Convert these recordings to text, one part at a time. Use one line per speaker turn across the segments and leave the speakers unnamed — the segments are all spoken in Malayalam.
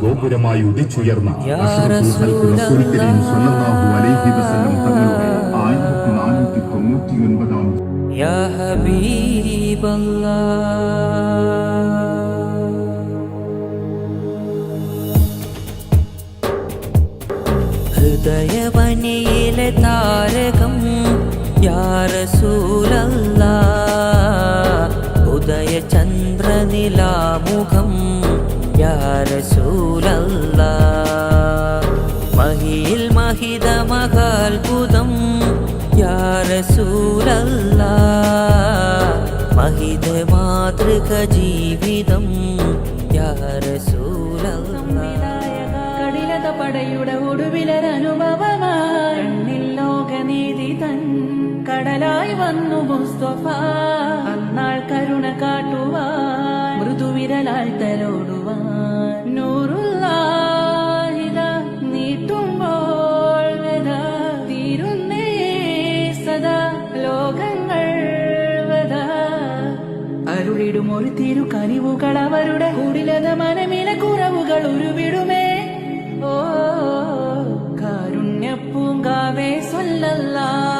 ഗോപുരമായി ഉദിച്ചുയർന്ന തങ്ങളുടെ 1499
യാ ഹബീബല്ലാഹ്. ഹൃദയവനിയിലെ താരകം യാ റസൂലല്ലാഹ്. ഉദയചന്ദ്രനിലാമുഖം യാ റസൂലല്ലാഹ്. മഹിയിൽ മഹിതമഹാത്ഭുതം യാ റസൂലല്ലാഹ്. മഹിത മാതൃക ജീവിതം യാ റസൂലല്ലാഹ്.
കഠിനത പടയുടെ ഒടുവിലൊരനുഭവമായി കണ്ണിൽ ലോകനീതി തൻ കടലായി വന്നു മുസ്തഫ. അന്നാൾ കരുണ കാട്ടുവാൻ മൃദുവിരലാൽ തലോടുവാൻ നൂറുല്ലാഹിദ നീട്ടുമ്പോൾ വ്യത തീരുന്നേ സദാ ലോകങ്ങൾ വ്യത. അരുളിടും ഒരു തിരു കനിവുകൾ അവരുടെ കുടിലത മനമിലെ കുറവുകൾ ഉരുവിടുമേ. ഓ കാരുണ്യപ്പൂങ്കാവേ സ്വല്ലല്ലാഹ്.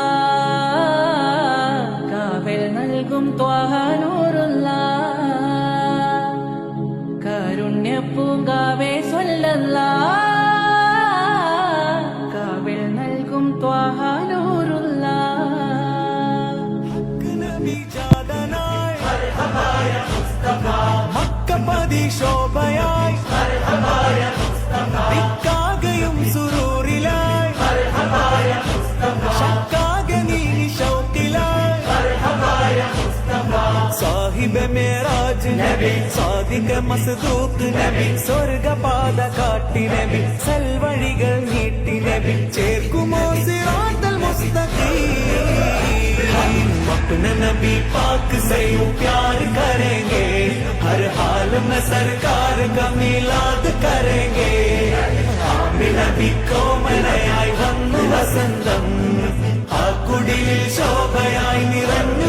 കാവൽ നൽകും ത്വാഹ നൂറുല്ലാഹ്. കാരുണ്യപ്പൂങ്കാവേ സ്വല്ലല്ലാഹ്. കാവൽ നൽകും ത്വാഹ നൂറുല്ലാഹ്.
മക്കപതി ശോഭയായി ദിക്കാകയും സുറൂറിലായി ശക്കാകെ നീ ശൗക്കിലായി സാഹിബ് മേറാജ് നബി സാദിഖ് മസ്ദൂഖ് നബി സ്വർഗപാത കാട്ടി നബി സൽവഴികൾ നീട്ടി നബി ചേർക്കുമോ സിറാത്തൽ മുസ്തഖീം. अपना नबी पाक से प्यार करेंगे हर हाल में सरकार का मिलाद करेंगे. आमिर नबी को मनाई वന്നു വസന്തം ആ കുടിലിൽ ശോഭയായി നിറഞ്ഞു